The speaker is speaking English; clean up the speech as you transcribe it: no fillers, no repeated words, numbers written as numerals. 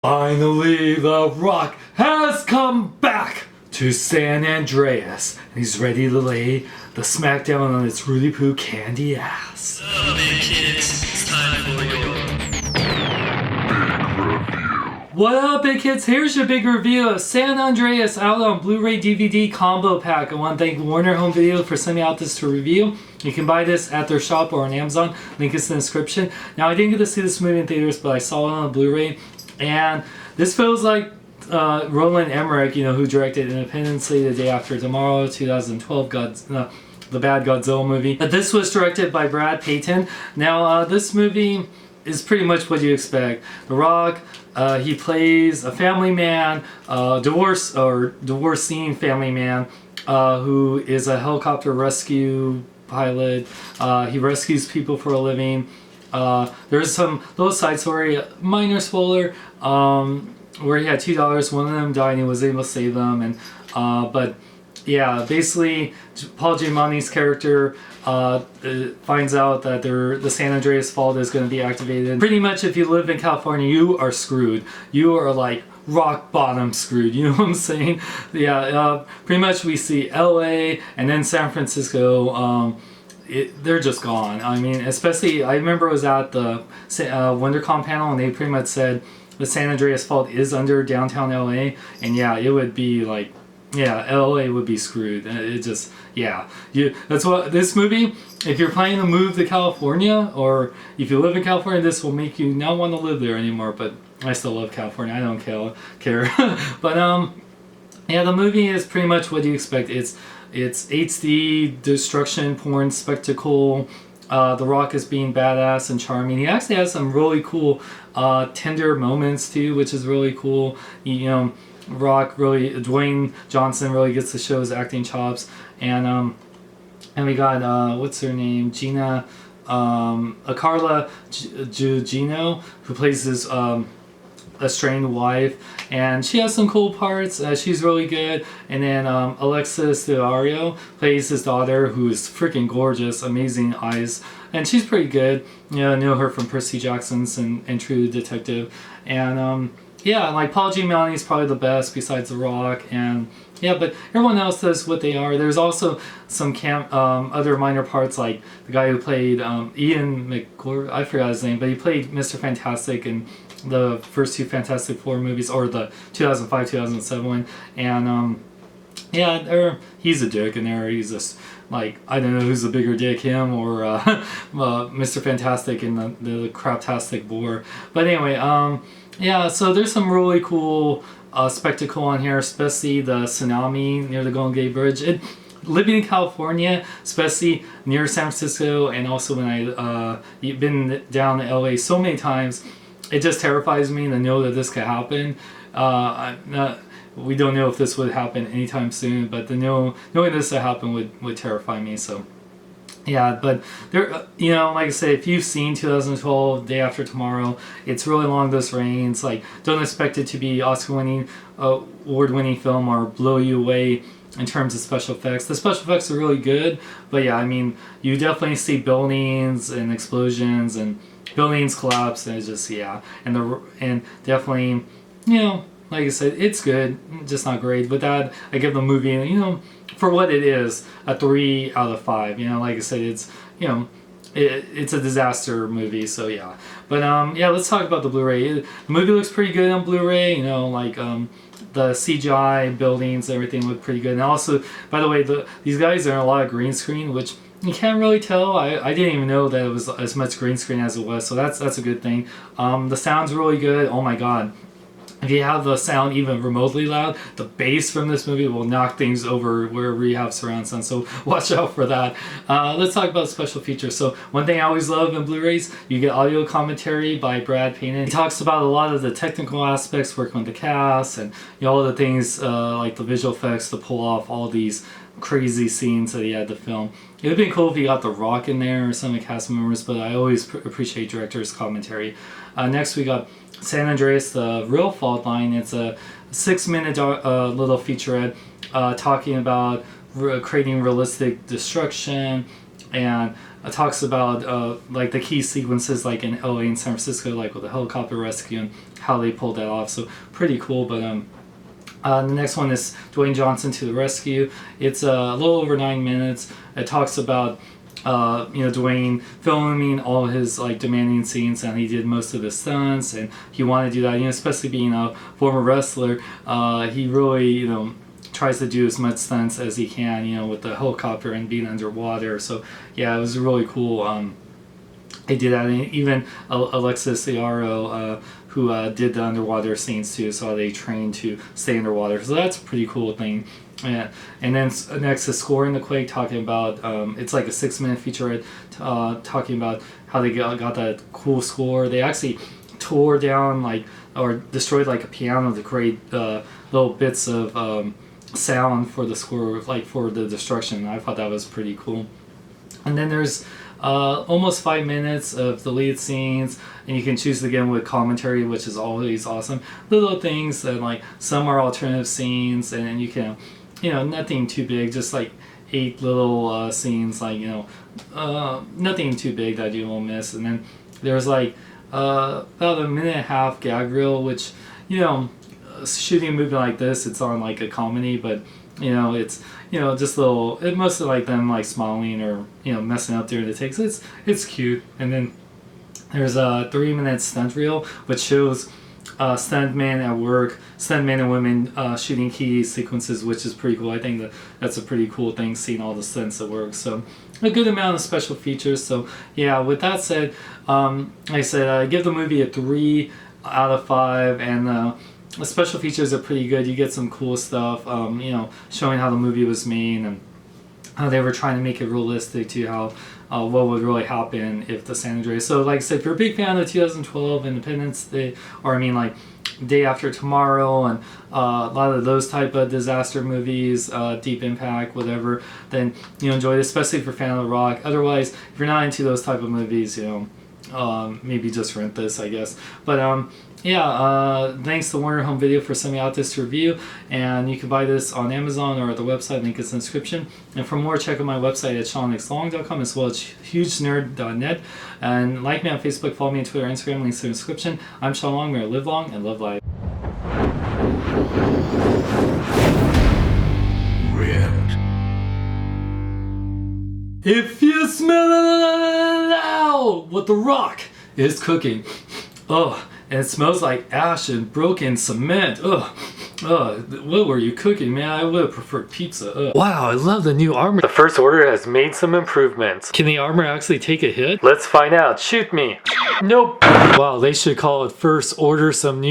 Finally, The Rock has come back to San Andreas, and he's ready to lay the smackdown on its Rudy Poo candy ass. Big kids, it's time for your big review. What up, big kids? Here's your big review of San Andreas out on Blu-ray DVD combo pack. I want to thank Warner Home Video for sending out this to review. You can buy this at their shop or on Amazon. Link is in the description. Now, I didn't get to see this movie in theaters, but I saw it on a Blu-ray. And this feels like Roland Emmerich, who directed Independence Day, The Day After Tomorrow, 2012, the bad Godzilla movie. But this was directed by Brad Peyton. Now, this movie is pretty much what you expect. The Rock, he plays a family man, divorcing family man, who is a helicopter rescue pilot. He rescues people for a living. There's some little side story, minor spoiler, where he had two daughters. One of them died and he was able to save them. And but yeah, basically Paul Giamatti's character finds out that the San Andreas fault is going to be activated. Pretty much, if you live in California, you are screwed. You are like rock bottom screwed. You know what I'm saying? Yeah. Pretty much, we see L.A. and then San Francisco. They're just gone. I mean, especially, I remember I was at the WonderCon panel and they pretty much said the San Andreas fault is under downtown LA, and yeah, it would be like, yeah, LA would be screwed. It just, yeah. That's what this movie, if you're planning to move to California, or if you live in California, this will make you not want to live there anymore, but I still love California. I don't care. But, yeah, the movie is pretty much what you expect. It's HD destruction porn spectacle. The Rock is being badass and charming. He actually has some really cool tender moments too, which is really cool. Rock really, Dwayne Johnson really gets to show his acting chops, and we got what's her name, Gina, Carla Gugino, who plays his estranged wife, and she has some cool parts. She's really good. And then Alexis Dario plays his daughter, who is freaking gorgeous, amazing eyes, and she's pretty good. I know her from Percy Jackson's and True Detective. And yeah, like Paul Giamatti is probably the best besides The Rock, and yeah, but everyone else does what they are. There's also some other minor parts, like the guy who played Ian McGregor, I forgot his name, but he played Mr. Fantastic in the first two Fantastic Four movies, or the 2005-2007 one, and yeah, he's a dick in there. He's just like, I don't know who's the bigger dick, him or Mr. Fantastic in the craptastic boar. But anyway, yeah, so there's some really cool spectacle on here, especially the tsunami near the Golden Gate Bridge. Living in California, especially near San Francisco, and also when I've been down to LA so many times, it just terrifies me to know that this could happen. We don't know if this would happen anytime soon, but knowing this would happen would terrify me. So yeah, but there, like I said, if you've seen 2012, Day After Tomorrow, it's really along those reigns. Like, don't expect it to be Oscar-winning, award-winning film or blow you away in terms of special effects. The special effects are really good, but yeah, I mean, you definitely see buildings and explosions and buildings collapse, and it's just, yeah, and definitely, like I said, it's good, just not great. But that, I give the movie, for what it is, a 3 out of 5. Like I said, it's, it's a disaster movie, so yeah. But yeah, let's talk about the Blu-ray. The movie looks pretty good on Blu-ray, like the CGI buildings, everything look pretty good. And also, by the way, these guys are in a lot of green screen, which you can't really tell. I didn't even know that it was as much green screen as it was, so that's a good thing. The sound's really good. Oh my god. If you have the sound even remotely loud, the bass from this movie will knock things over wherever you have surround sound, so watch out for that. Let's talk about special features. So one thing I always love in Blu-rays, you get audio commentary by Brad Peyton. He talks about a lot of the technical aspects, working with the cast, and all the things like the visual effects to pull off all these crazy scenes that he had to film. It would have been cool if he got The Rock in there or some of the cast members, but I always appreciate director's commentary. Next we got San Andreas, The Real Fault Line. It's a 6-minute little featurette talking about creating realistic destruction, and talks about like the key sequences like in LA and San Francisco, like with the helicopter rescue, and how they pulled that off. So pretty cool. But the next one is Dwayne Johnson to the Rescue. It's a little over 9 minutes. It talks about Dwayne filming all his like demanding scenes, and he did most of the stunts, and he wanted to do that. Especially being a former wrestler, he really tries to do as much stunts as he can. With the helicopter and being underwater. So yeah, it was really cool. They did that, and even Alexis Ciaro, who did the underwater scenes too, so they trained to stay underwater. So that's a pretty cool thing. Yeah. And then next is Scoring the Quake, talking about it's like a 6-minute featurette talking about how they got that cool score. They actually tore down or destroyed a piano to create little bits of sound for the score, for the destruction. I thought that was pretty cool. And then there's almost 5 minutes of deleted scenes, and you can choose again with commentary, which is always awesome. Little things, and some are alternative scenes, and you can, nothing too big, just 8 little scenes, nothing too big that you won't miss. And then there's about a minute and a half gag reel, which shooting a movie like this, it's on a comedy, but it's just little, it mostly them smiling or messing up during the takes. It's cute. And then there's a 3-minute stunt reel which shows stuntmen at work, stuntmen and women shooting key sequences, which is pretty cool. I think that's a pretty cool thing, seeing all the stunts at work. So a good amount of special features. So yeah, with that said, like I said, I give the movie a 3 out of 5, and the special features are pretty good. You get some cool stuff, showing how the movie was made and how they were trying to make it realistic to how what would really happen if the San Andreas. So like I said, if you're a big fan of 2012 Independence Day, or Day After Tomorrow, and a lot of those type of disaster movies, Deep Impact, whatever, then you enjoy it, especially if you're a fan of rock. Otherwise, if you're not into those type of movies, maybe just rent this, I guess. But yeah, thanks to Warner Home Video for sending me out this to review, and you can buy this on Amazon or at the website, link is in the description. And for more, check out my website at seanxlong.com, as well as hugenerd.net, and like me on Facebook, follow me on Twitter, Instagram, links in the description. I'm Sean Long. May I live long and love life. If you smell what the Rock is cooking, and it smells like ash and broken cement. What were you cooking, man? I would have preferred pizza. Wow, I love the new armor. The first order has made some improvements. Can the armor actually take a hit? Let's find out. Shoot me. Nope. Wow, they should call it First Order some new